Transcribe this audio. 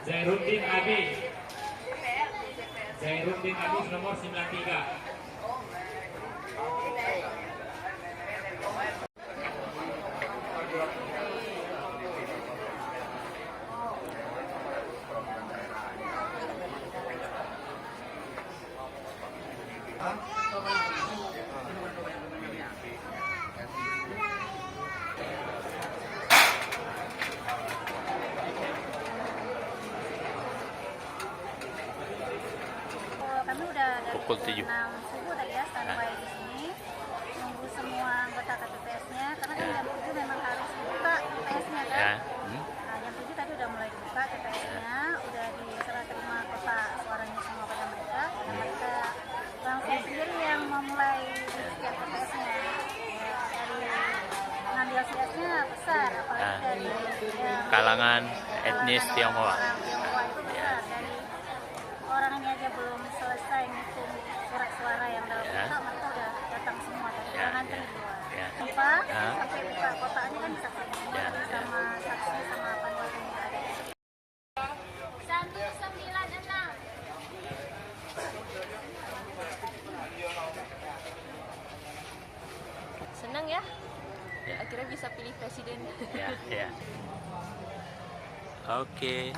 Zairuddin Abi. Zairuddin Abi nomor 93. Kami udah dari Pukul 7. 6 subuh tadi ya standby di sini nunggu semua anggota KPPS-nya karena kan jam 7 memang harus buka TPS-nya kan. Ya. Nah, jam 7 tadi udah mulai dibuka TPS-nya, udah diserah terima kotak suaranya semua pada mereka. Dan mereka langsung sendiri yang memulai di setiap TPS-nya. Dari ngambil TPS-nya besar, apalagi dari yang Kalangan etnis Tionghoa. Orang Tionghoa itu besar. Dari orang ini aja belum selesai ngitung surat suara yang dalam kotak, mereka udah datang semua tadi, udah ngantri di luar. Sampai buka kotaknya kan bisa semua sama saksi sama panwaslu yang ada. 196. Senang ya? Akhirnya bisa pilih presiden. Ya. Oke.